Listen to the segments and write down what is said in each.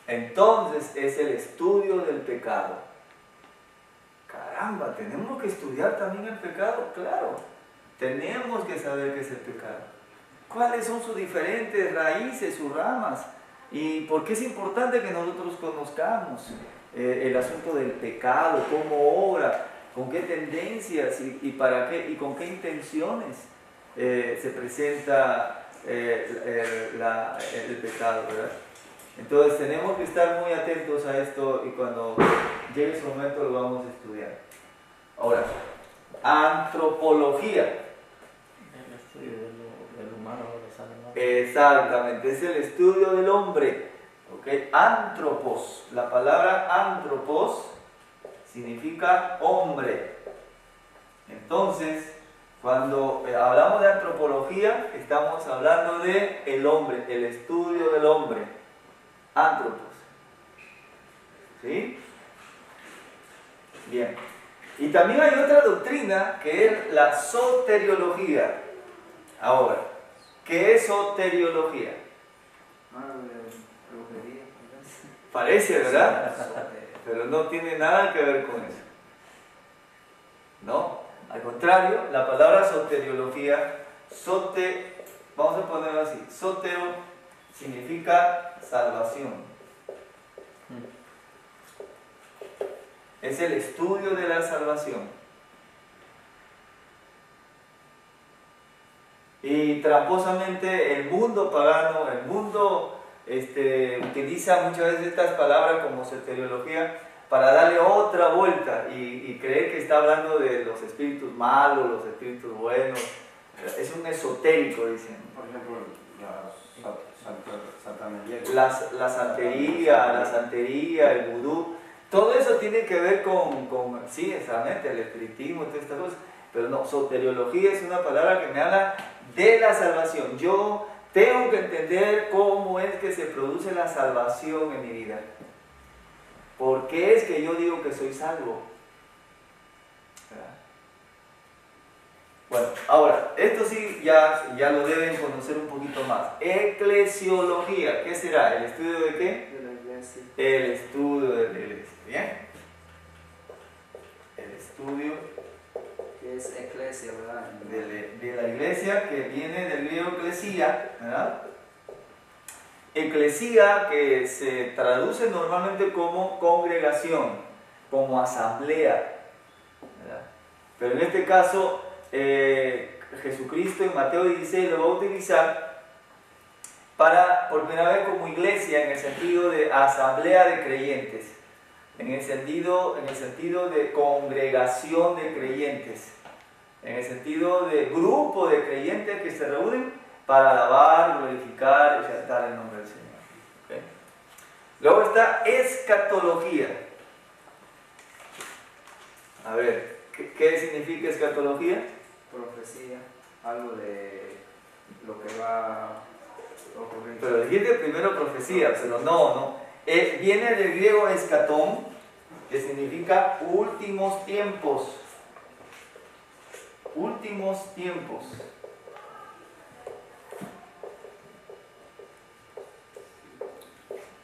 Entonces es el estudio del pecado. Caramba, tenemos que estudiar también el pecado, claro. Tenemos que saber qué es el pecado. ¿Cuáles son sus diferentes raíces, sus ramas? ¿Y por qué es importante que nosotros conozcamos el asunto del pecado, cómo obra, con qué tendencias y para qué y con qué intenciones se presenta el pecado, ¿verdad? Entonces tenemos que estar muy atentos a esto y cuando llegue su momento lo vamos a estudiar. Ahora, antropología. El estudio del humano, de los animales. Exactamente, es el estudio del hombre. ¿Okay? Antropos, la palabra antropos significa hombre. Entonces, cuando hablamos de antropología, estamos hablando de el hombre, el estudio del hombre. Antropos. ¿Sí? Bien. Y también hay otra doctrina que es la soteriología. Ahora, ¿qué es soteriología? Parece, ¿verdad? Pero no tiene nada que ver con eso. No, al contrario, la palabra soteriología, vamos a ponerlo así, sotero significa salvación. Es el estudio de la salvación. Y tramposamente el mundo pagano, el mundo utiliza muchas veces estas palabras como soteriología para darle otra vuelta y creer que está hablando de los espíritus malos, los espíritus buenos. Es un esotérico, dicen. Por ejemplo, la santería, el vudú, todo eso tiene que ver con sí, exactamente, el espiritismo, todas estas cosas. Pero no, soteriología es una palabra que me habla de la salvación. Yo tengo que entender cómo es que se produce la salvación en mi vida. ¿Por qué es que yo digo que soy salvo? ¿Verdad? Bueno, ahora, esto sí ya lo deben conocer un poquito más. Eclesiología, ¿qué será? ¿El estudio de qué? De la iglesia. El estudio de la iglesia. ¿Bien? El estudio Que es eclesia, ¿verdad? de la iglesia, que viene del griego eclesia, ¿verdad? Eclesia, que se traduce normalmente como congregación, como asamblea, ¿verdad? Pero en este caso, Jesucristo en Mateo 16 lo va a utilizar por primera vez como iglesia en el sentido de asamblea de creyentes, en el sentido de congregación de creyentes, en el sentido de grupo de creyentes que se reúnen para alabar, glorificar y exaltar el nombre del Señor. ¿Okay? Luego está escatología. A ver, ¿qué significa escatología? Profecía, algo de lo que va a ocurrir. Pero dijiste primero profecía, pero no. Viene del griego escatón, que significa últimos tiempos. Últimos tiempos.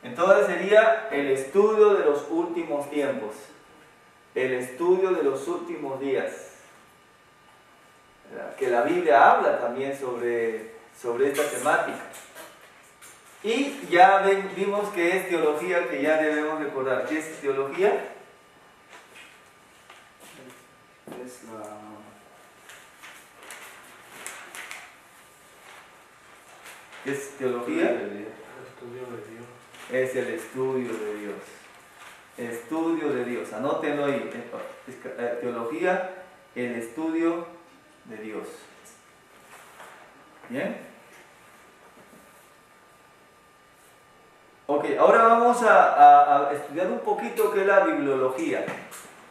Entonces sería el estudio de los últimos tiempos, el estudio de los últimos días. Que la Biblia habla también sobre esta temática. Y ya vimos que es teología, que ya debemos recordar. ¿Qué es teología? Es ¿Qué es teología? El estudio de Dios. Es el estudio de Dios. Estudio de Dios. Anótenlo ahí. Teología, el estudio de Dios. ¿Bien? Ok, ahora vamos a estudiar un poquito qué es la bibliología.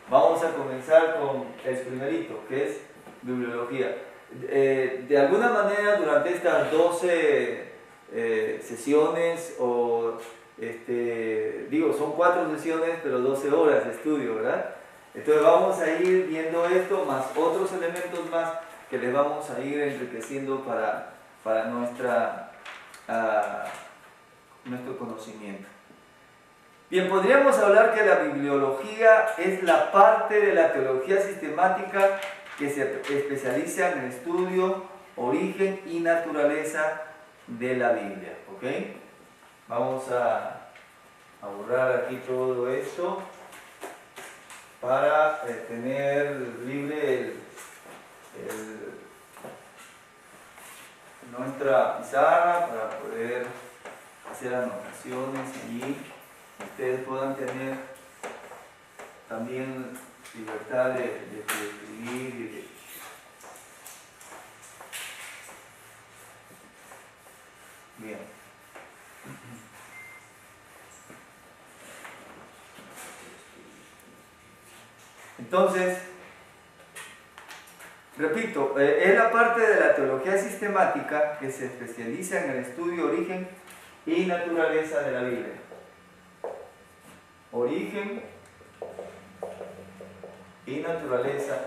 Vamos a comenzar con el primerito, que es bibliología. De alguna manera, durante estas 12 sesiones, son 4 sesiones, pero 12 horas de estudio, ¿verdad? Entonces vamos a ir viendo esto, más otros elementos más que les vamos a ir enriqueciendo para nuestro conocimiento. Bien, podríamos hablar que la bibliología es la parte de la teología sistemática que se especializa en el estudio, origen y naturaleza de la Biblia. ¿Ok? Vamos a borrar aquí todo esto para tener libre nuestra pizarra para poder hacer anotaciones allí. Ustedes puedan tener también libertad de escribir y de... Bien. Entonces, repito, es la parte de la teología sistemática que se especializa en el estudio, origen y naturaleza de la Biblia. Origen y naturaleza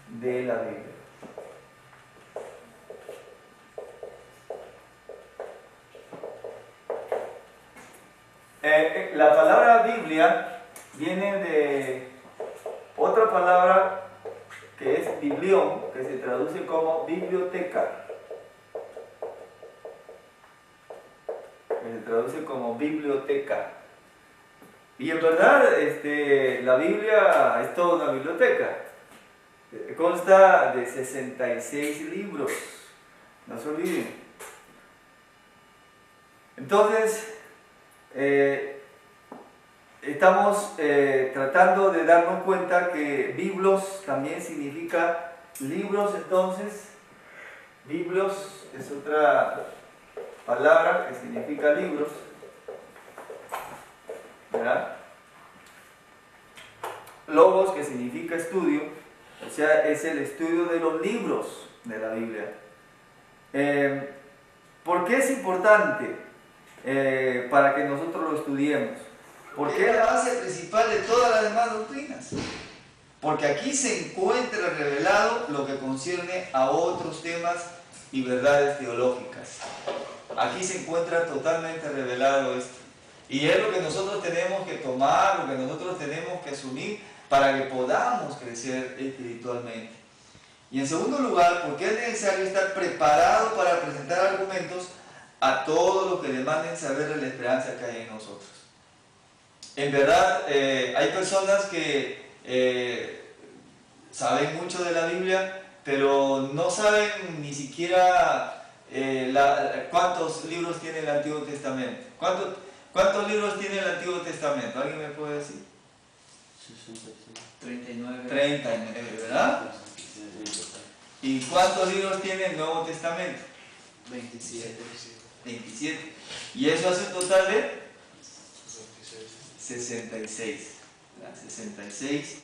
de la Biblia. La palabra Biblia viene de otra palabra que es biblión, que se traduce como biblioteca. Se traduce como biblioteca. Y en verdad la Biblia es toda una biblioteca. Consta de 66 libros. No se olviden. Entonces, estamos tratando de darnos cuenta que biblos también significa libros. Entonces, biblos es otra palabra que significa libros, ¿verdad? Logos, que significa estudio, o sea, es el estudio de los libros de la Biblia. ¿Por qué es importante para que nosotros lo estudiemos? Porque es la base principal de todas las demás doctrinas. Porque aquí se encuentra revelado lo que concierne a otros temas y verdades teológicas. Aquí se encuentra totalmente revelado esto. Y es lo que nosotros tenemos que tomar, lo que nosotros tenemos que asumir para que podamos crecer espiritualmente. Y en segundo lugar, porque es necesario estar preparado para presentar argumentos a todos los que demanden saber de la esperanza que hay en nosotros. En verdad, hay personas que saben mucho de la Biblia, pero no saben ni siquiera cuántos libros tiene el Antiguo Testamento. ¿Cuántos libros tiene el Antiguo Testamento? ¿Alguien me puede decir? 39. 39, ¿verdad? ¿Y cuántos libros tiene el Nuevo Testamento? 27. 27. Y eso hace un total de 66. 66